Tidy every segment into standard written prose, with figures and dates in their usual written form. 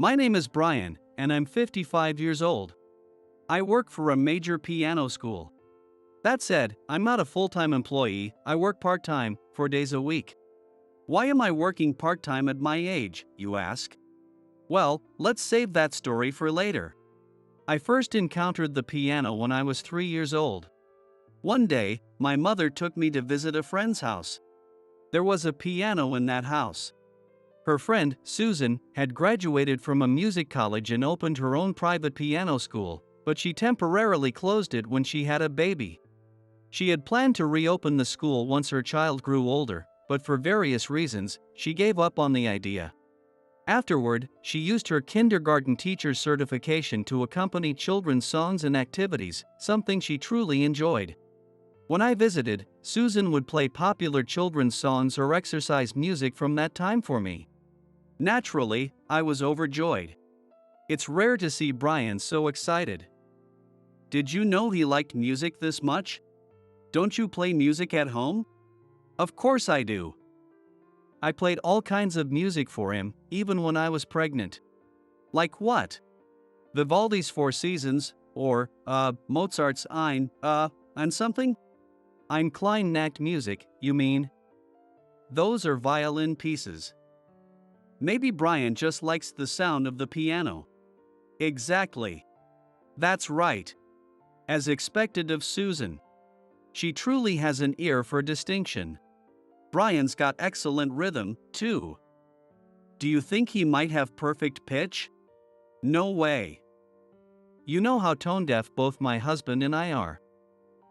My name is Brian, and I'm 55 years old. I work for a major piano school. That said, I'm not a full-time employee, I work part-time, 4 days a week. Why am I working part-time at my age, you ask? Well, let's save that story for later. I first encountered the piano when I was 3 years old. One day, my mother took me to visit a friend's house. There was a piano in that house. Her friend, Susan, had graduated from a music college and opened her own private piano school, but she temporarily closed it when she had a baby. She had planned to reopen the school once her child grew older, but for various reasons, she gave up on the idea. Afterward, she used her kindergarten teacher's certification to accompany children's songs and activities, something she truly enjoyed. When I visited, Susan would play popular children's songs or exercise music from that time for me. Naturally, I was overjoyed. It's rare to see Brian so excited. Did you know he liked music this much? Don't you play music at home? Of course I do. I played all kinds of music for him, even when I was pregnant. Like what? Vivaldi's Four Seasons, or, Mozart's Ein, and something? Ein klein Nacht music, you mean? Those are violin pieces. Maybe Brian just likes the sound of the piano. Exactly. That's right. As expected of Susan. She truly has an ear for distinction. Brian's got excellent rhythm, too. Do you think he might have perfect pitch? No way. You know how tone-deaf both my husband and I are.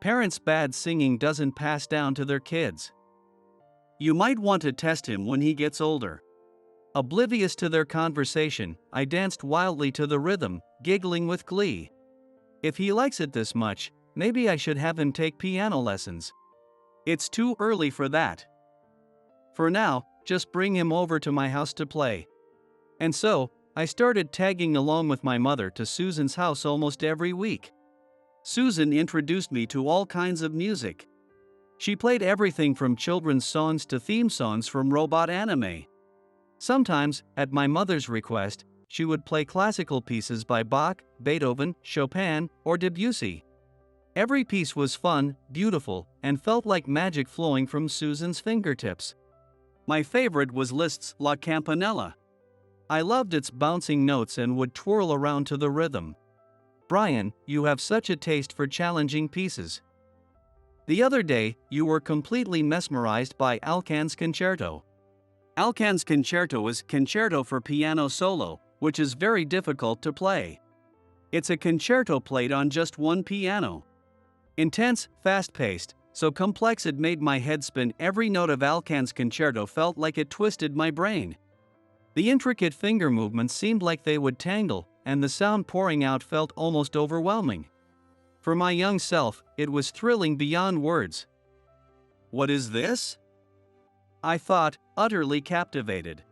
Parents' bad singing doesn't pass down to their kids. You might want to test him when he gets older. Oblivious to their conversation, I danced wildly to the rhythm, giggling with glee. If he likes it this much, maybe I should have him take piano lessons. It's too early for that. For now, just bring him over to my house to play. And so, I started tagging along with my mother to Susan's house almost every week. Susan introduced me to all kinds of music. She played everything from children's songs to theme songs from robot anime. Sometimes, at my mother's request, she would play classical pieces by Bach, Beethoven, Chopin, or Debussy. Every piece was fun, beautiful, and felt like magic flowing from Susan's fingertips. My favorite was Liszt's La Campanella. I loved its bouncing notes and would twirl around to the rhythm. Brian, you have such a taste for challenging pieces. The other day, you were completely mesmerized by Alcan's concerto. Alcan's concerto is concerto for piano solo, which is very difficult to play. It's a concerto played on just one piano. Intense, fast-paced, so complex it made my head spin. Every note of Alcan's concerto felt like it twisted my brain. The intricate finger movements seemed like they would tangle, and the sound pouring out felt almost overwhelming. For my young self, it was thrilling beyond words. What is this? I thought, utterly captivated.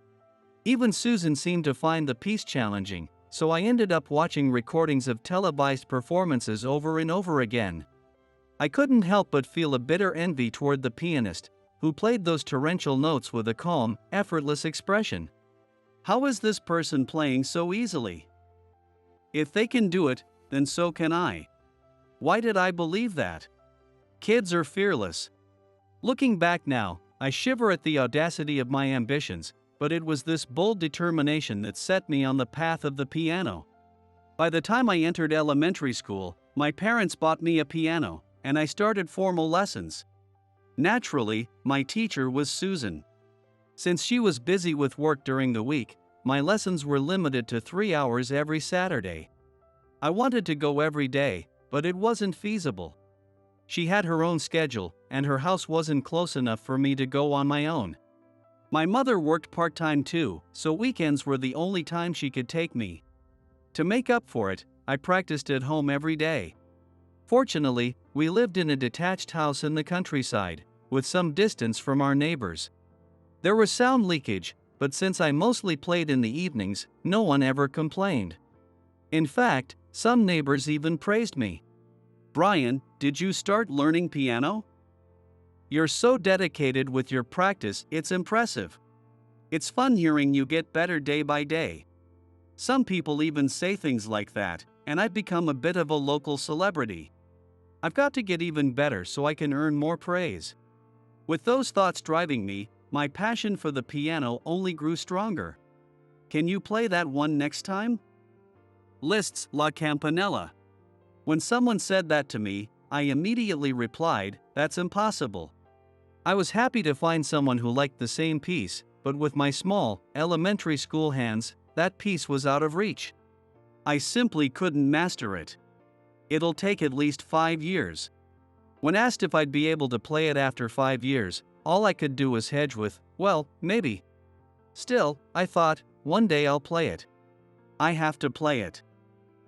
Even Susan seemed to find the piece challenging, so I ended up watching recordings of televised performances over and over again. I couldn't help but feel a bitter envy toward the pianist, who played those torrential notes with a calm, effortless expression. How is this person playing so easily? If they can do it, then so can I. Why did I believe that? Kids are fearless. Looking back now, I shiver at the audacity of my ambitions, but it was this bold determination that set me on the path of the piano. By the time I entered elementary school, my parents bought me a piano, and I started formal lessons. Naturally, my teacher was Susan. Since she was busy with work during the week, my lessons were limited to 3 hours every Saturday. I wanted to go every day, but it wasn't feasible. She had her own schedule, and her house wasn't close enough for me to go on my own. My mother worked part-time too, so weekends were the only time she could take me. To make up for it, I practiced at home every day. Fortunately, we lived in a detached house in the countryside, with some distance from our neighbors. There was sound leakage, but since I mostly played in the evenings, no one ever complained. In fact, some neighbors even praised me. Brian, did you start learning piano? You're so dedicated with your practice, it's impressive. It's fun hearing you get better day by day. Some people even say things like that, and I've become a bit of a local celebrity. I've got to get even better so I can earn more praise. With those thoughts driving me, my passion for the piano only grew stronger. Can you play that one next time? Liszt's La Campanella. When someone said that to me, I immediately replied, "That's impossible." I was happy to find someone who liked the same piece, but with my small, elementary school hands, that piece was out of reach. I simply couldn't master it. It'll take at least 5 years. When asked if I'd be able to play it after 5 years, all I could do was hedge with, "Well, maybe." Still, I thought, one day I'll play it. I have to play it.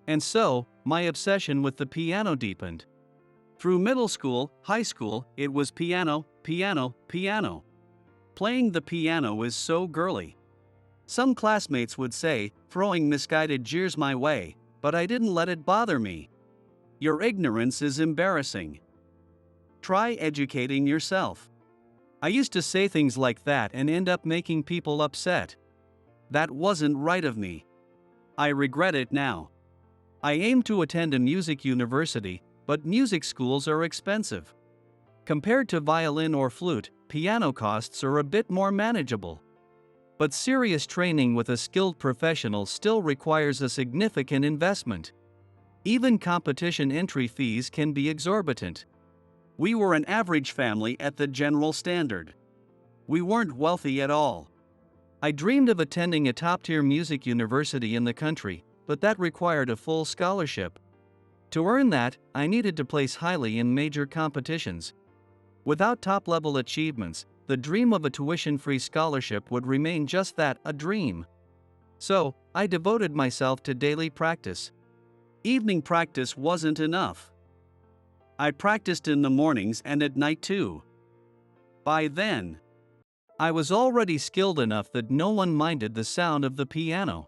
And so, my obsession with the piano deepened. Through middle school, high school, it was piano, piano, piano. Playing the piano is so girly. Some classmates would say, throwing misguided jeers my way, but I didn't let it bother me. Your ignorance is embarrassing. Try educating yourself. I used to say things like that and end up making people upset. That wasn't right of me. I regret it now. I aim to attend a music university, but music schools are expensive. Compared to violin or flute, piano costs are a bit more manageable. But serious training with a skilled professional still requires a significant investment. Even competition entry fees can be exorbitant. We were an average family at the general standard. We weren't wealthy at all. I dreamed of attending a top-tier music university in the country, but that required a full scholarship. To earn that, I needed to place highly in major competitions. Without top-level achievements, the dream of a tuition-free scholarship would remain just that, a dream. So, I devoted myself to daily practice. Evening practice wasn't enough. I practiced in the mornings and at night too. By then, I was already skilled enough that no one minded the sound of the piano.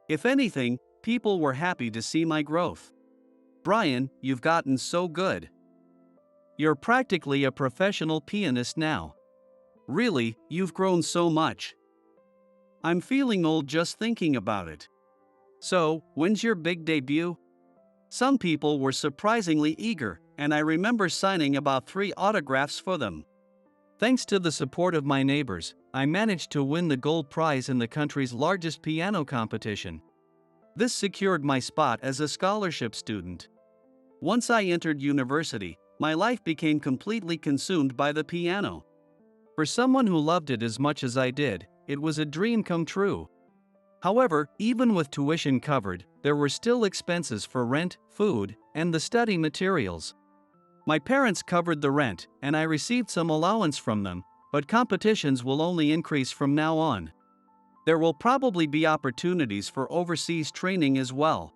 If anything, people were happy to see my growth. "Brian, you've gotten so good. You're practically a professional pianist now. Really, you've grown so much. I'm feeling old just thinking about it. So, when's your big debut?" Some people were surprisingly eager, and I remember signing about 3 autographs for them. Thanks to the support of my neighbors, I managed to win the gold prize in the country's largest piano competition. This secured my spot as a scholarship student. Once I entered university, my life became completely consumed by the piano. For someone who loved it as much as I did, it was a dream come true. However, even with tuition covered, there were still expenses for rent, food, and the study materials. My parents covered the rent, and I received some allowance from them, but competitions will only increase from now on. There will probably be opportunities for overseas training as well.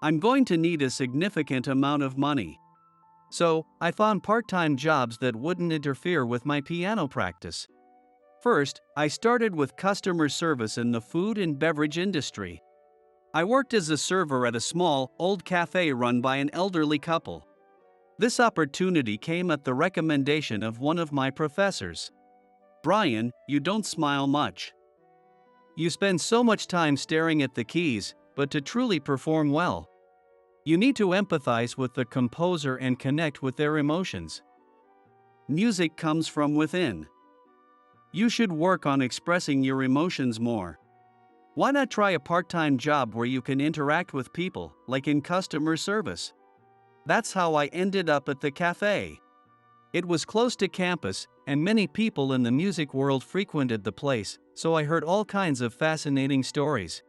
I'm going to need a significant amount of money. So, I found part-time jobs that wouldn't interfere with my piano practice. First, I started with customer service in the food and beverage industry. I worked as a server at a small, old cafe run by an elderly couple. This opportunity came at the recommendation of one of my professors. "Brian, you don't smile much. You spend so much time staring at the keys, but to truly perform well, you need to empathize with the composer and connect with their emotions. Music comes from within. You should work on expressing your emotions more. Why not try a part-time job where you can interact with people, like in customer service?" That's how I ended up at the cafe. It was close to campus, and many people in the music world frequented the place, so I heard all kinds of fascinating stories.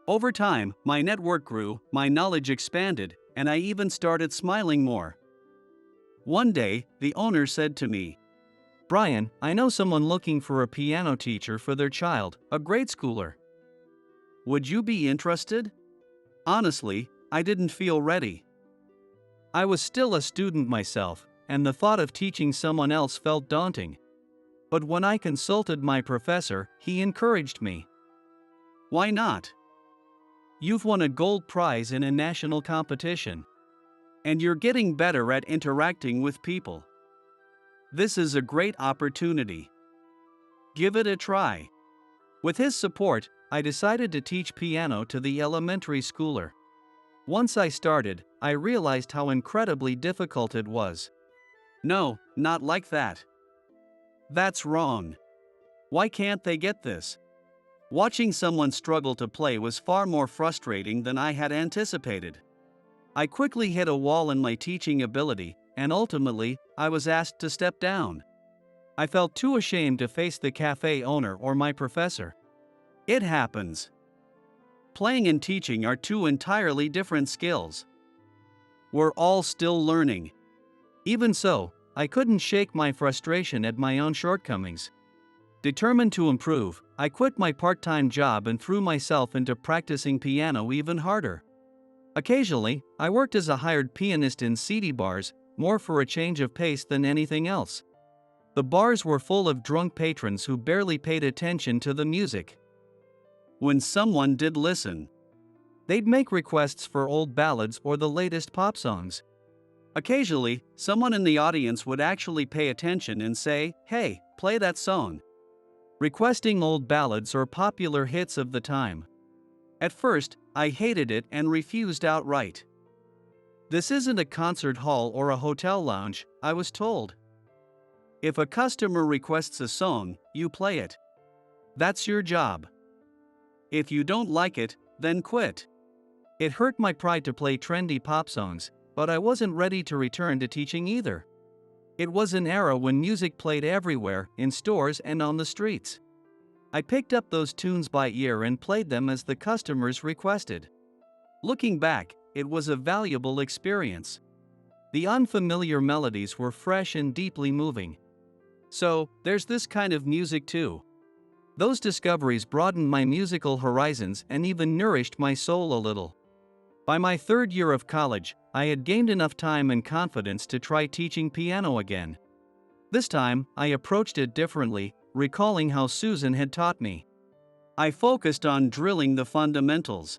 Over time, my network grew, my knowledge expanded, and I even started smiling more. One day, the owner said to me, "Brian, I know someone looking for a piano teacher for their child, a grade schooler. Would you be interested?" Honestly, I didn't feel ready. I was still a student myself, and the thought of teaching someone else felt daunting. But when I consulted my professor, he encouraged me. "Why not? You've won a gold prize in a national competition. And you're getting better at interacting with people. This is a great opportunity. Give it a try." With his support, I decided to teach piano to the elementary schooler. Once I started, I realized how incredibly difficult it was. No, not like that. That's wrong. Why can't they get this? Watching someone struggle to play was far more frustrating than I had anticipated. I quickly hit a wall in my teaching ability, and ultimately, I was asked to step down. I felt too ashamed to face the cafe owner or my professor. It happens. Playing and teaching are two entirely different skills. We're all still learning. Even so, I couldn't shake my frustration at my own shortcomings. Determined to improve, I quit my part-time job and threw myself into practicing piano even harder. Occasionally, I worked as a hired pianist in seedy bars, more for a change of pace than anything else. The bars were full of drunk patrons who barely paid attention to the music. When someone did listen, they'd make requests for old ballads or the latest pop songs. Occasionally, someone in the audience would actually pay attention and say, "Hey, play that song," requesting old ballads or popular hits of the time. At first, I hated it and refused outright. This isn't a concert hall or a hotel lounge, I was told. If a customer requests a song, you play it. That's your job. If you don't like it, then quit. It hurt my pride to play trendy pop songs, but I wasn't ready to return to teaching either. It was an era when music played everywhere, in stores and on the streets. I picked up those tunes by ear and played them as the customers requested. Looking back, it was a valuable experience. The unfamiliar melodies were fresh and deeply moving. So, there's this kind of music too. Those discoveries broadened my musical horizons and even nourished my soul a little. By my third year of college, I had gained enough time and confidence to try teaching piano again. This time, I approached it differently, recalling how Susan had taught me. I focused on drilling the fundamentals.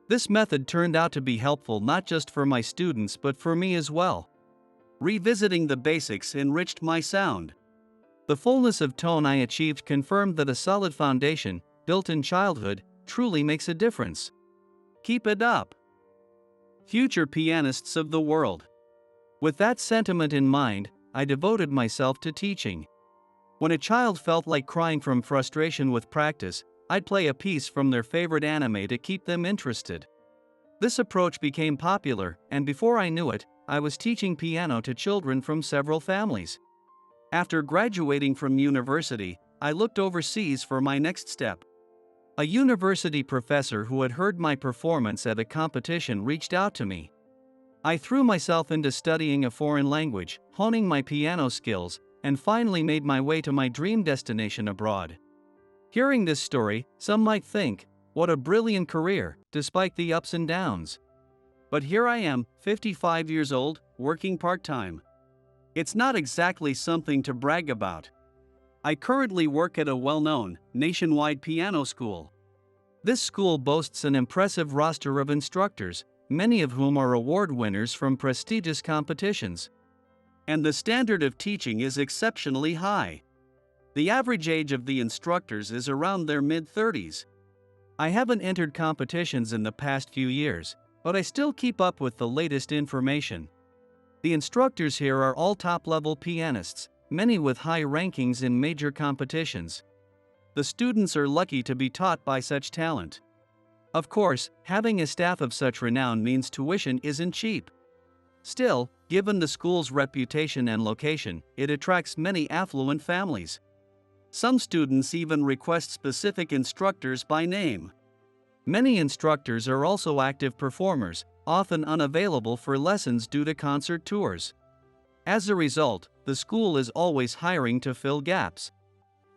This method turned out to be helpful not just for my students but for me as well. Revisiting the basics enriched my sound. The fullness of tone I achieved confirmed that a solid foundation, built in childhood, truly makes a difference. Keep it up. Future pianists of the world. With that sentiment in mind, I devoted myself to teaching. When a child felt like crying from frustration with practice, I'd play a piece from their favorite anime to keep them interested. This approach became popular, and before I knew it, I was teaching piano to children from several families. After graduating from university, I looked overseas for my next step. A university professor who had heard my performance at a competition reached out to me. I threw myself into studying a foreign language, honing my piano skills, and finally made my way to my dream destination abroad. Hearing this story, some might think, what a brilliant career, despite the ups and downs. But here I am, 55 years old, working part-time. It's not exactly something to brag about. I currently work at a well-known, nationwide piano school. This school boasts an impressive roster of instructors, many of whom are award winners from prestigious competitions. And the standard of teaching is exceptionally high. The average age of the instructors is around their mid-30s. I haven't entered competitions in the past few years, but I still keep up with the latest information. The instructors here are all top-level pianists, many with high rankings in major competitions. The students are lucky to be taught by such talent. Of course, having a staff of such renown means tuition isn't cheap. Still, given the school's reputation and location, it attracts many affluent families. Some students even request specific instructors by name. Many instructors are also active performers, often unavailable for lessons due to concert tours. As a result, the school is always hiring to fill gaps.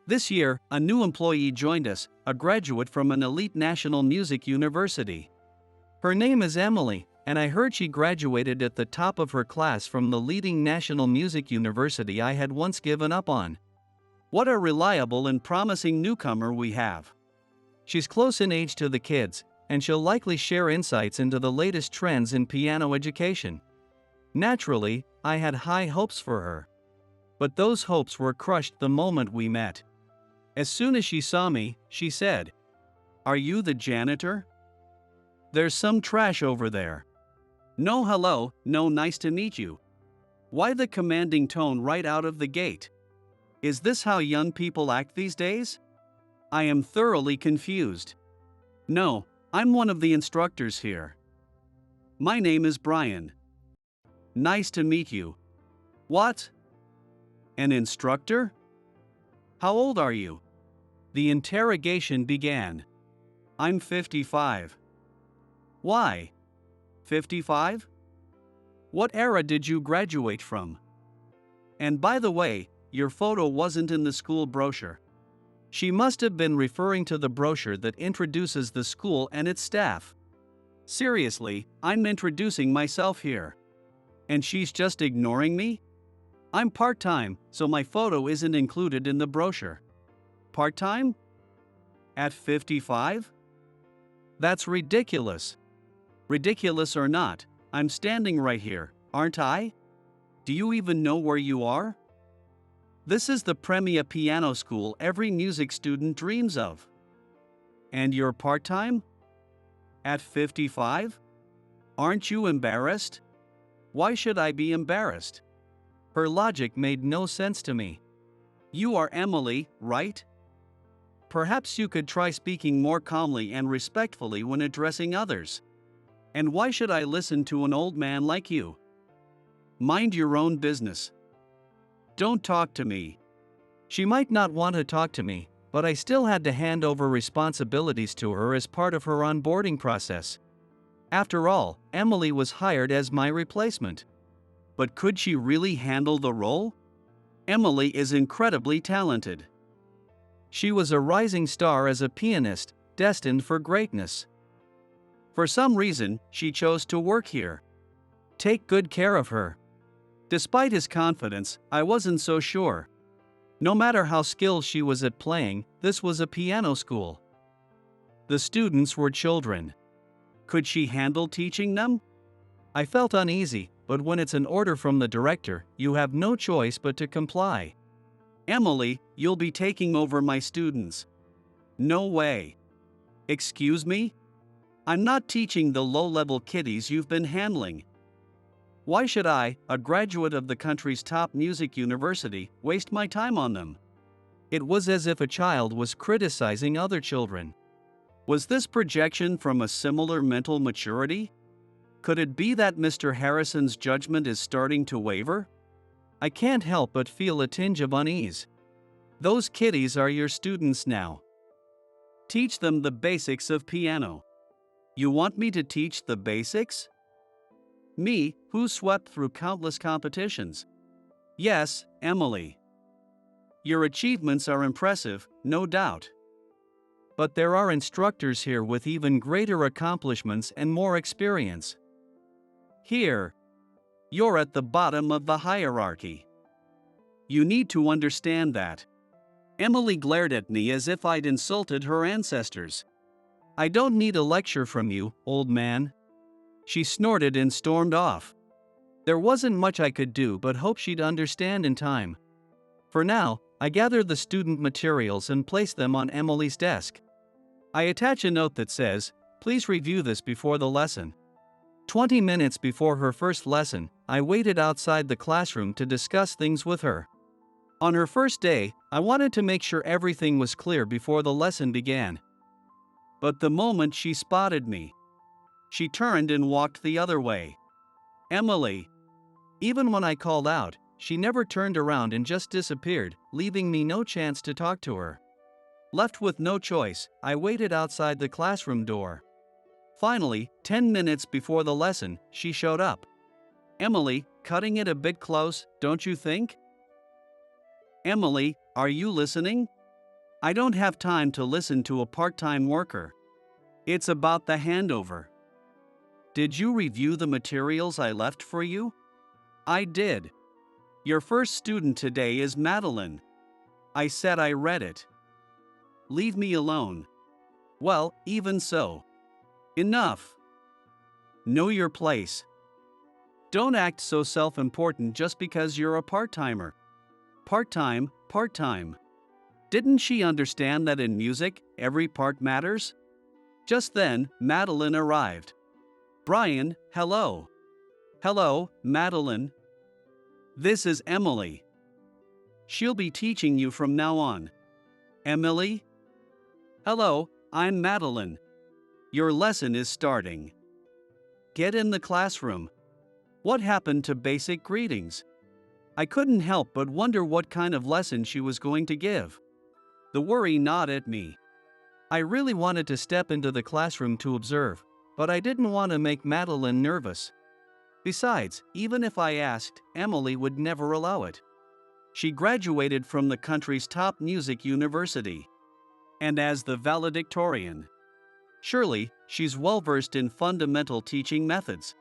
This year, a new employee joined us, a graduate from an elite national music university. Her name is Emily, and I heard she graduated at the top of her class from the leading national music university I had once given up on. What a reliable and promising newcomer we have. She's close in age to the kids, and she'll likely share insights into the latest trends in piano education. Naturally, I had high hopes for her. But those hopes were crushed the moment we met. As soon as she saw me, she said, Are you the janitor? There's some trash over there. No hello, no nice to meet you. Why the commanding tone right out of the gate? Is this how young people act these days? I am thoroughly confused. No, I'm one of the instructors here. My name is Brian. Nice to meet you. What? An instructor? How old are you? The interrogation began. I'm 55. Why? 55? What era did you graduate from? And by the way, your photo wasn't in the school brochure. She must have been referring to the brochure that introduces the school and its staff. Seriously, I'm introducing myself here. And she's just ignoring me? I'm part-time, so my photo isn't included in the brochure. Part-time? At 55? That's ridiculous. Ridiculous or not, I'm standing right here, aren't I? Do you even know where you are? This is the premier piano school every music student dreams of. And you're part-time? At 55? Aren't you embarrassed? Why should I be embarrassed? Her logic made no sense to me. You are Emily, right? Perhaps you could try speaking more calmly and respectfully when addressing others. And why should I listen to an old man like you? Mind your own business. Don't talk to me. She might not want to talk to me, but I still had to hand over responsibilities to her as part of her onboarding process. After all, Emily was hired as my replacement. But could she really handle the role? Emily is incredibly talented. She was a rising star as a pianist, destined for greatness. For some reason, she chose to work here. Take good care of her. Despite his confidence, I wasn't so sure. No matter how skilled she was at playing, this was a piano school. The students were children. Could she handle teaching them? I felt uneasy, but when it's an order from the director, you have no choice but to comply. Emily, you'll be taking over my students. No way. Excuse me? I'm not teaching the low-level kiddies you've been handling. Why should I, a graduate of the country's top music university, waste my time on them? It was as if a child was criticizing other children. Was this projection from a similar mental maturity? Could it be that Mr. Harrison's judgment is starting to waver? I can't help but feel a tinge of unease. Those kiddies are your students now. Teach them the basics of piano. You want me to teach the basics? Me, who swept through countless competitions. Yes, Emily. Your achievements are impressive, no doubt. But there are instructors here with even greater accomplishments and more experience. Here, you're at the bottom of the hierarchy. You need to understand that. Emily glared at me as if I'd insulted her ancestors. I don't need a lecture from you, old man. She snorted and stormed off. There wasn't much I could do but hope she'd understand in time. For now, I gathered the student materials and placed them on Emily's desk. I attach a note that says, "Please review this before the lesson." 20 minutes before her first lesson, I waited outside the classroom to discuss things with her. On her first day, I wanted to make sure everything was clear before the lesson began. But the moment she spotted me, she turned and walked the other way. Emily. Even when I called out, she never turned around and just disappeared, leaving me no chance to talk to her. Left with no choice, I waited outside the classroom door. Finally, 10 minutes before the lesson, she showed up. Emily, cutting it a bit close, don't you think? Emily, are you listening? I don't have time to listen to a part-time worker. It's about the handover. Did you review the materials I left for you? I did. Your first student today is Madeline. I said I read it. Leave me alone. Well, even so. Enough. Know your place. Don't act so self-important just because you're a part-timer. Part-time. Didn't she understand that in music, every part matters? Just then, Madeline arrived. Brian, hello. Hello, Madeline. This is Emily. She'll be teaching you from now on. Emily? Hello, I'm Madeline. Your lesson is starting. Get in the classroom. What happened to basic greetings? I couldn't help but wonder what kind of lesson she was going to give. The worry gnawed at me. I really wanted to step into the classroom to observe, but I didn't want to make Madeline nervous. Besides, even if I asked, Emily would never allow it. She graduated from the country's top music university. And as the valedictorian, surely, she's well-versed in fundamental teaching methods.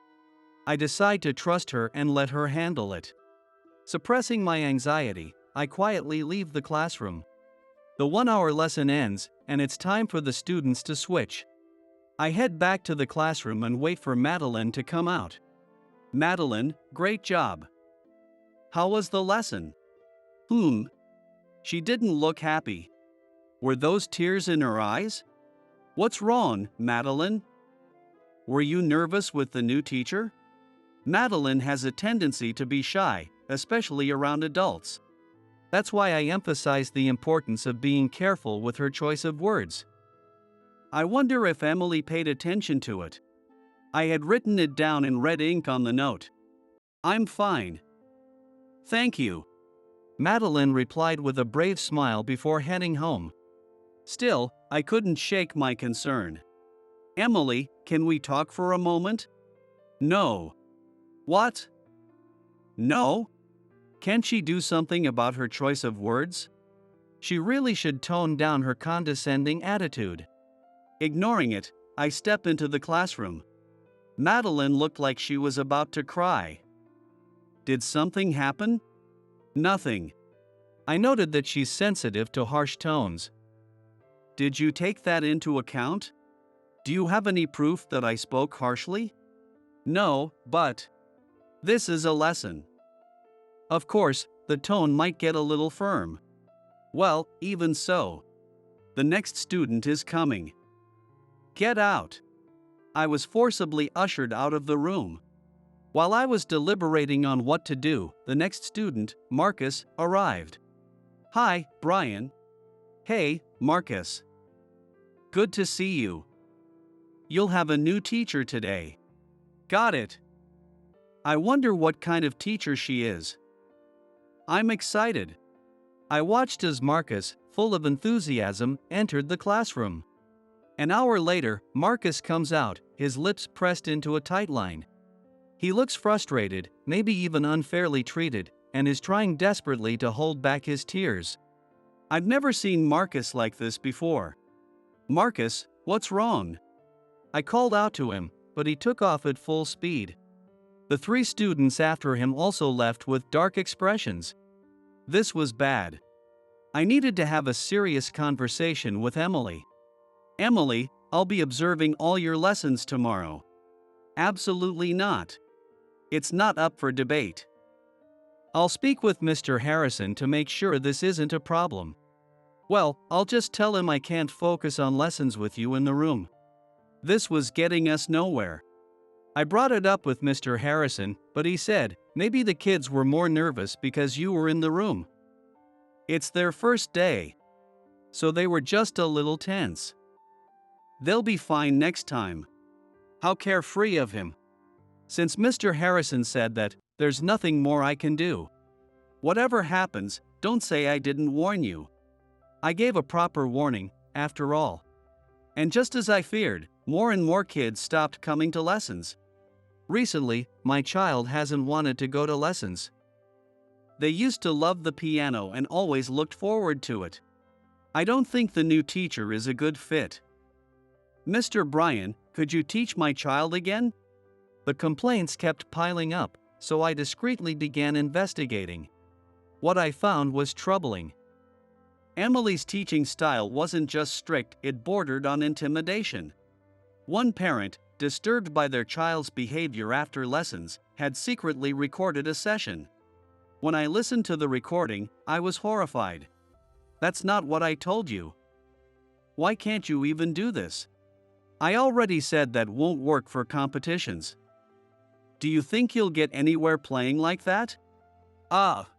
I decide to trust her and let her handle it. Suppressing my anxiety, I quietly leave the classroom. The 1-hour lesson ends, and it's time for the students to switch. I head back to the classroom and wait for Madeline to come out. Madeline, great job. How was the lesson? She didn't look happy. Were those tears in her eyes? What's wrong, Madeline? Were you nervous with the new teacher? Madeline has a tendency to be shy, especially around adults. That's why I emphasize the importance of being careful with her choice of words. I wonder if Emily paid attention to it. I had written it down in red ink on the note. I'm fine. Thank you. Madeline replied with a brave smile before heading home. Still, I couldn't shake my concern. Emily, can we talk for a moment? No. What? No? Can't she do something about her choice of words? She really should tone down her condescending attitude. Ignoring it, I step into the classroom. Madeline looked like she was about to cry. Did something happen? Nothing. I noted that she's sensitive to harsh tones. Did you take that into account? Do you have any proof that I spoke harshly? No, but this is a lesson. Of course, the tone might get a little firm. Well, even so. The next student is coming. Get out. I was forcibly ushered out of the room. While I was deliberating on what to do, the next student, Marcus, arrived. Hi, Brian. Hey, Marcus. Good to see you. You'll have a new teacher today. Got it. I wonder what kind of teacher she is. I'm excited. I watched as Marcus, full of enthusiasm, entered the classroom. An hour later, Marcus comes out, his lips pressed into a tight line. He looks frustrated, maybe even unfairly treated, and is trying desperately to hold back his tears. I've never seen Marcus like this before. Marcus, what's wrong? I called out to him, but he took off at full speed. The 3 students after him also left with dark expressions. This was bad. I needed to have a serious conversation with Emily. Emily, I'll be observing all your lessons tomorrow. Absolutely not. It's not up for debate. I'll speak with Mr. Harrison to make sure this isn't a problem. Well, I'll just tell him I can't focus on lessons with you in the room. This was getting us nowhere. I brought it up with Mr. Harrison, but he said, maybe the kids were more nervous because you were in the room. It's their first day. So they were just a little tense. They'll be fine next time. How carefree of him. Since Mr. Harrison said that, there's nothing more I can do. Whatever happens, don't say I didn't warn you. I gave a proper warning, after all. And just as I feared, more and more kids stopped coming to lessons. Recently, my child hasn't wanted to go to lessons. They used to love the piano and always looked forward to it. I don't think the new teacher is a good fit. Mr. Brian, could you teach my child again? The complaints kept piling up, so I discreetly began investigating. What I found was troubling. Emily's teaching style wasn't just strict, it bordered on intimidation. One parent, disturbed by their child's behavior after lessons, had secretly recorded a session. When I listened to the recording, I was horrified. That's not what I told you. Why can't you even do this? I already said that won't work for competitions. Do you think you'll get anywhere playing like that? Ah.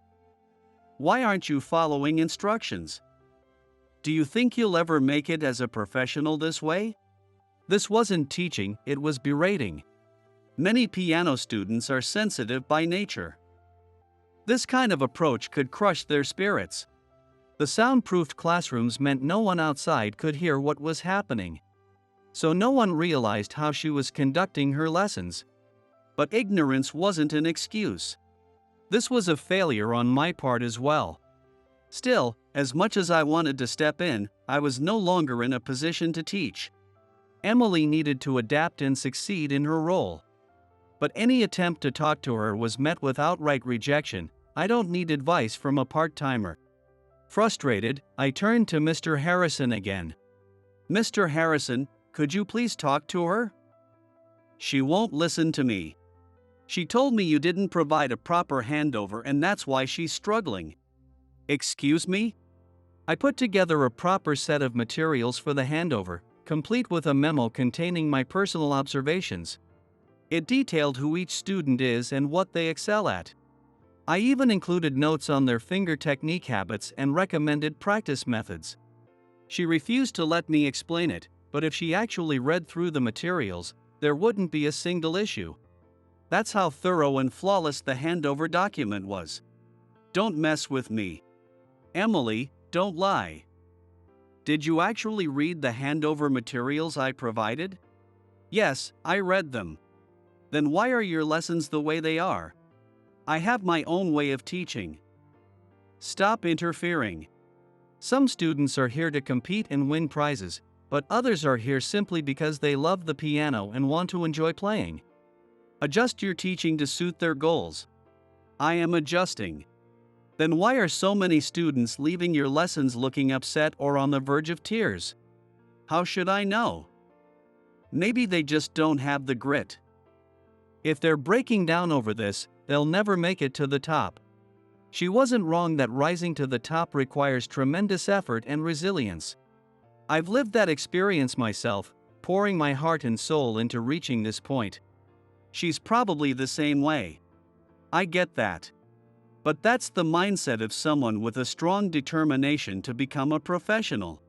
Why aren't you following instructions? Do you think you'll ever make it as a professional this way? This wasn't teaching, it was berating. Many piano students are sensitive by nature. This kind of approach could crush their spirits. The soundproofed classrooms meant no one outside could hear what was happening. So no one realized how she was conducting her lessons. But ignorance wasn't an excuse. This was a failure on my part as well. Still, as much as I wanted to step in, I was no longer in a position to teach. Emily needed to adapt and succeed in her role. But any attempt to talk to her was met with outright rejection. I don't need advice from a part-timer. Frustrated, I turned to Mr. Harrison again. Mr. Harrison, could you please talk to her? She won't listen to me. She told me you didn't provide a proper handover and that's why she's struggling. Excuse me? I put together a proper set of materials for the handover, complete with a memo containing my personal observations. It detailed who each student is and what they excel at. I even included notes on their finger technique habits and recommended practice methods. She refused to let me explain it, but if she actually read through the materials, there wouldn't be a single issue. That's how thorough and flawless the handover document was. Don't mess with me. Emily, don't lie. Did you actually read the handover materials I provided? Yes, I read them. Then why are your lessons the way they are? I have my own way of teaching. Stop interfering. Some students are here to compete and win prizes, but others are here simply because they love the piano and want to enjoy playing. Adjust your teaching to suit their goals. I am adjusting. Then why are so many students leaving your lessons looking upset or on the verge of tears? How should I know? Maybe they just don't have the grit. If they're breaking down over this, they'll never make it to the top. She wasn't wrong that rising to the top requires tremendous effort and resilience. I've lived that experience myself, pouring my heart and soul into reaching this point. She's probably the same way. I get that. But that's the mindset of someone with a strong determination to become a professional.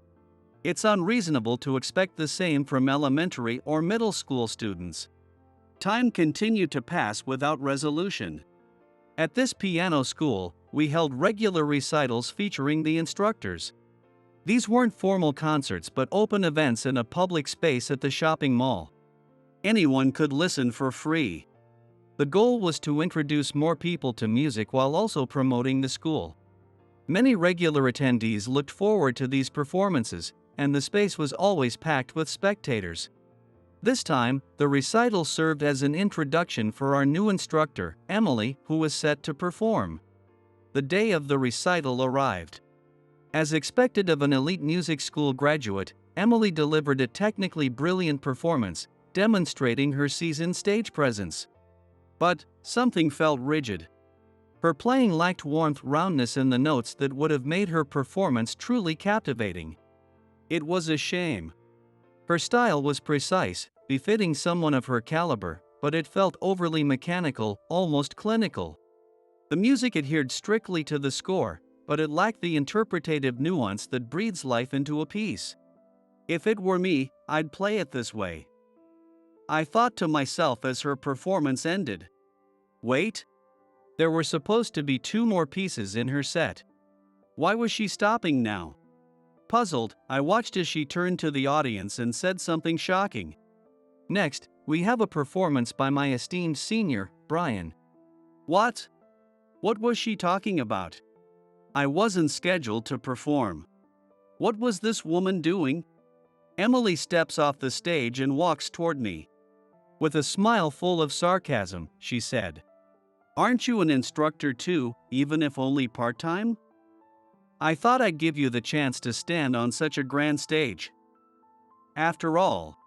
It's unreasonable to expect the same from elementary or middle school students. Time continued to pass without resolution. At this piano school, we held regular recitals featuring the instructors. These weren't formal concerts but open events in a public space at the shopping mall. Anyone could listen for free. The goal was to introduce more people to music while also promoting the school. Many regular attendees looked forward to these performances, and the space was always packed with spectators. This time, the recital served as an introduction for our new instructor, Emily, who was set to perform. The day of the recital arrived. As expected of an elite music school graduate, Emily delivered a technically brilliant performance, demonstrating her seasoned stage presence. But something felt rigid. Her playing lacked warmth, roundness in the notes that would have made her performance truly captivating. It was a shame. Her style was precise, befitting someone of her caliber, but it felt overly mechanical, almost clinical. The music adhered strictly to the score, but it lacked the interpretative nuance that breathes life into a piece. If it were me, I'd play it this way. I thought to myself as her performance ended. Wait. There were supposed to be 2 more pieces in her set. Why was she stopping now? Puzzled, I watched as she turned to the audience and said something shocking. Next, we have a performance by my esteemed senior, Brian. What? What was she talking about? I wasn't scheduled to perform. What was this woman doing? Emily steps off the stage and walks toward me. With a smile full of sarcasm, she said, "Aren't you an instructor too, even if only part-time? I thought I'd give you the chance to stand on such a grand stage. After all,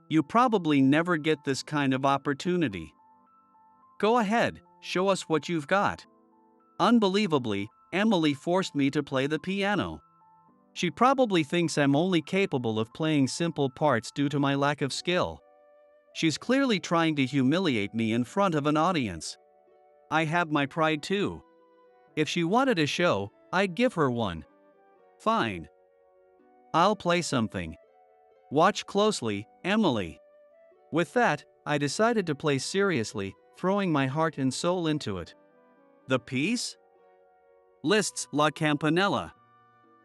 you probably never get this kind of opportunity. Go ahead, show us what you've got." Unbelievably, Emily forced me to play the piano. She probably thinks I'm only capable of playing simple parts due to my lack of skill. She's clearly trying to humiliate me in front of an audience. I have my pride too. If she wanted a show, I'd give her one. Fine. I'll play something. Watch closely, Emily. With that, I decided to play seriously, throwing my heart and soul into it. The piece? Liszt's La Campanella.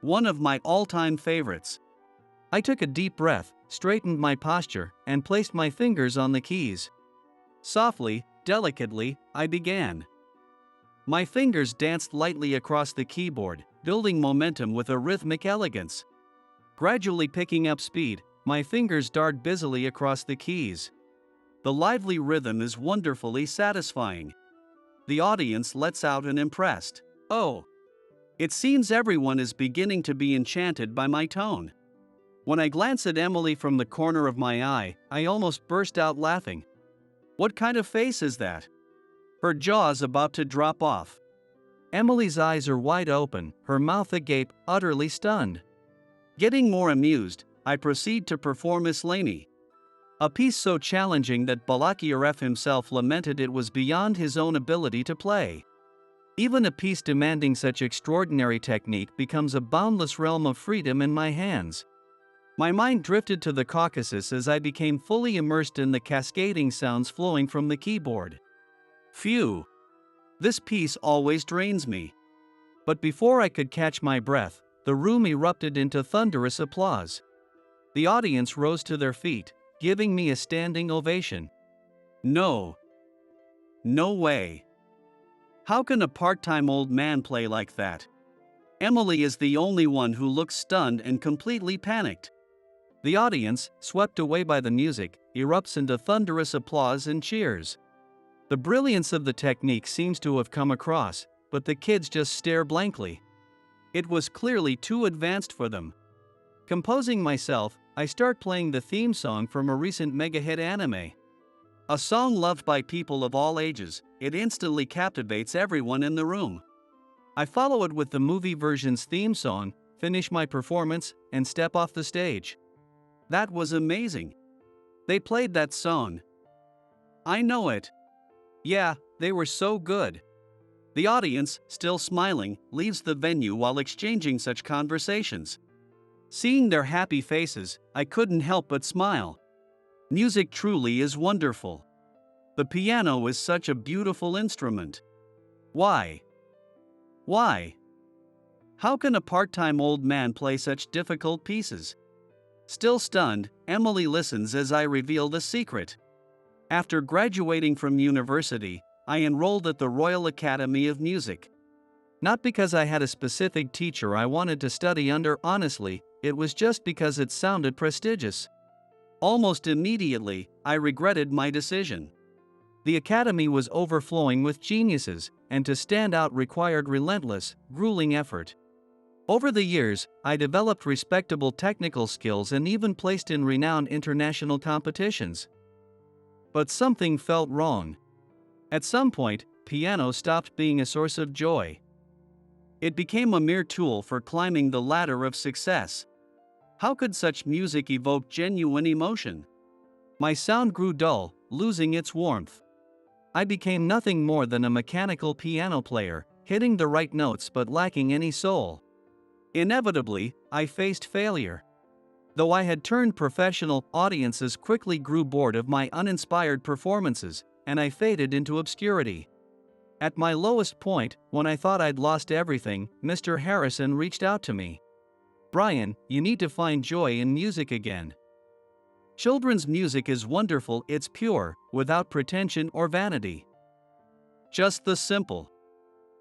One of my all-time favorites. I took a deep breath, straightened my posture, and placed my fingers on the keys. Softly, delicately, I began. My fingers danced lightly across the keyboard, building momentum with a rhythmic elegance. Gradually picking up speed, my fingers dart busily across the keys. The lively rhythm is wonderfully satisfying. The audience lets out an impressed, "Oh." It seems everyone is beginning to be enchanted by my tone. When I glance at Emily from the corner of my eye, I almost burst out laughing. What kind of face is that? Her jaw's about to drop off. Emily's eyes are wide open, her mouth agape, utterly stunned. Getting more amused, I proceed to perform Islany. A piece so challenging that Balakirev himself lamented it was beyond his own ability to play. Even a piece demanding such extraordinary technique becomes a boundless realm of freedom in my hands. My mind drifted to the Caucasus as I became fully immersed in the cascading sounds flowing from the keyboard. Phew! This piece always drains me. But before I could catch my breath, the room erupted into thunderous applause. The audience rose to their feet, giving me a standing ovation. No. No way. How can a part-time old man play like that? Emily is the only one who looks stunned and completely panicked. The audience, swept away by the music, erupts into thunderous applause and cheers. The brilliance of the technique seems to have come across, but the kids just stare blankly. It was clearly too advanced for them. Composing myself, I start playing the theme song from a recent mega-hit anime. A song loved by people of all ages, it instantly captivates everyone in the room. I follow it with the movie version's theme song, finish my performance, and step off the stage. That was amazing. They played that song. I know it. Yeah, they were so good. The audience, still smiling, leaves the venue while exchanging such conversations. Seeing their happy faces, I couldn't help but smile. Music truly is wonderful. The piano is such a beautiful instrument. Why? Why? How can a part-time old man play such difficult pieces? Still stunned, Emily listens as I reveal the secret. After graduating from university, I enrolled at the Royal Academy of Music. Not because I had a specific teacher I wanted to study under, honestly, it was just because it sounded prestigious. Almost immediately, I regretted my decision. The academy was overflowing with geniuses, and to stand out required relentless, grueling effort. Over the years, I developed respectable technical skills and even placed in renowned international competitions. But something felt wrong. At some point, piano stopped being a source of joy. It became a mere tool for climbing the ladder of success. How could such music evoke genuine emotion? My sound grew dull, losing its warmth. I became nothing more than a mechanical piano player, hitting the right notes but lacking any soul. Inevitably, I faced failure. Though I had turned professional, audiences quickly grew bored of my uninspired performances, and I faded into obscurity. At my lowest point, when I thought I'd lost everything, Mr. Harrison reached out to me. "Brian, you need to find joy in music again. Children's music is wonderful, it's pure, without pretension or vanity. Just the simple,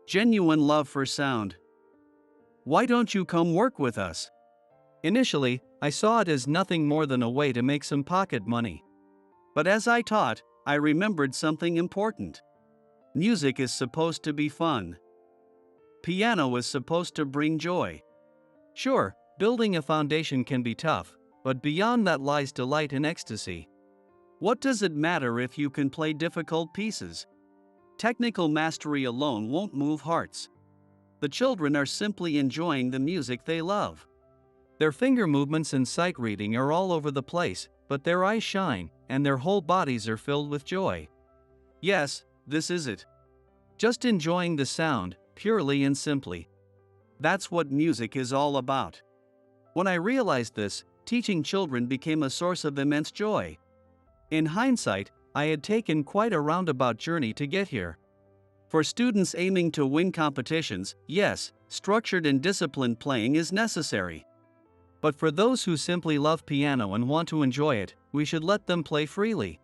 genuine love for sound. Why don't you come work with us?" Initially, I saw it as nothing more than a way to make some pocket money. But as I taught, I remembered something important. Music is supposed to be fun. Piano is supposed to bring joy. Sure, building a foundation can be tough, but beyond that lies delight and ecstasy. What does it matter if you can play difficult pieces? Technical mastery alone won't move hearts. The children are simply enjoying the music they love. Their finger movements and sight reading are all over the place, but their eyes shine, and their whole bodies are filled with joy. Yes, this is it. Just enjoying the sound, purely and simply. That's what music is all about. When I realized this, teaching children became a source of immense joy. In hindsight, I had taken quite a roundabout journey to get here. For students aiming to win competitions, yes, structured and disciplined playing is necessary. But for those who simply love piano and want to enjoy it, we should let them play freely.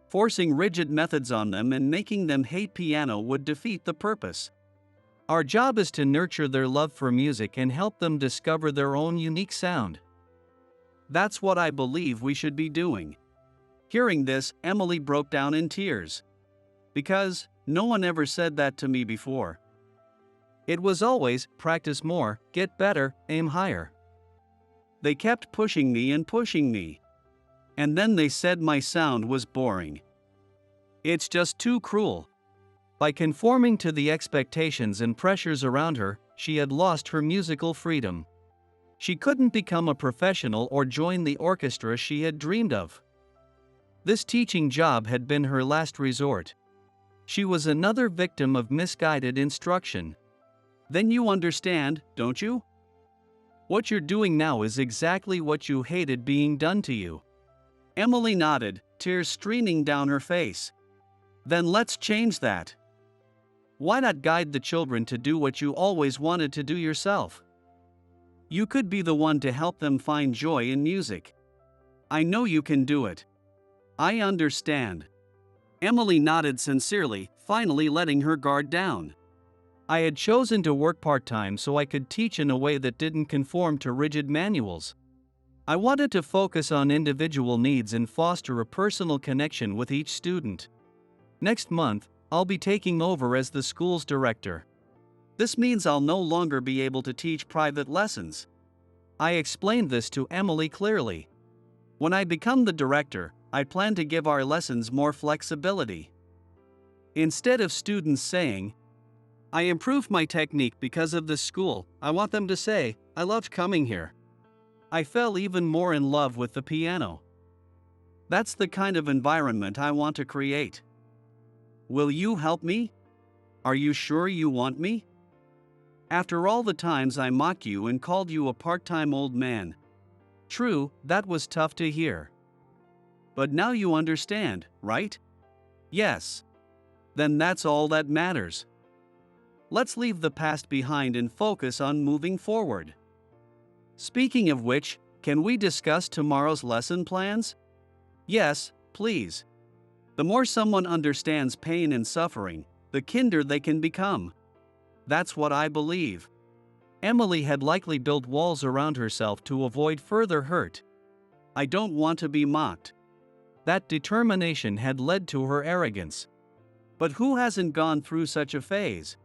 Forcing rigid methods on them and making them hate piano would defeat the purpose. Our job is to nurture their love for music and help them discover their own unique sound. That's what I believe we should be doing. Hearing this, Emily broke down in tears. Because no one ever said that to me before. It was always, practice more, get better, aim higher. They kept pushing me and pushing me. And then they said my sound was boring. It's just too cruel. By conforming to the expectations and pressures around her, she had lost her musical freedom. She couldn't become a professional or join the orchestra she had dreamed of. This teaching job had been her last resort. She was another victim of misguided instruction. Then you understand, don't you? What you're doing now is exactly what you hated being done to you. Emily nodded, tears streaming down her face. Then let's change that. Why not guide the children to do what you always wanted to do yourself? You could be the one to help them find joy in music. I know you can do it. I understand. Emily nodded sincerely, finally letting her guard down. I had chosen to work part-time so I could teach in a way that didn't conform to rigid manuals. I wanted to focus on individual needs and foster a personal connection with each student. Next month, I'll be taking over as the school's director. This means I'll no longer be able to teach private lessons. I explained this to Emily clearly. When I become the director, I plan to give our lessons more flexibility. Instead of students saying, I improved my technique because of this school, I want them to say, I loved coming here. I fell even more in love with the piano. That's the kind of environment I want to create. Will you help me? Are you sure you want me? After all the times I mocked you and called you a part-time old man. True, that was tough to hear. But now you understand, right? Yes. Then that's all that matters. Let's leave the past behind and focus on moving forward. Speaking of which, can we discuss tomorrow's lesson plans? Yes, please. The more someone understands pain and suffering, the kinder they can become. That's what I believe. Emily had likely built walls around herself to avoid further hurt. I don't want to be mocked. That determination had led to her arrogance. But who hasn't gone through such a phase?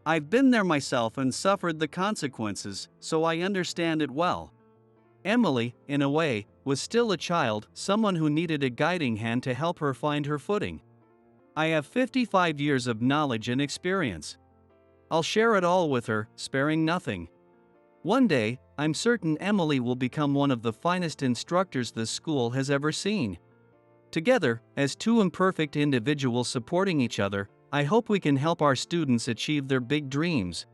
I've been there myself and suffered the consequences, so I understand it well. Emily, in a way, was still a child, someone who needed a guiding hand to help her find her footing. I have 55 years of knowledge and experience. I'll share it all with her, sparing nothing. One day, I'm certain Emily will become one of the finest instructors this school has ever seen. Together, as two imperfect individuals supporting each other, I hope we can help our students achieve their big dreams.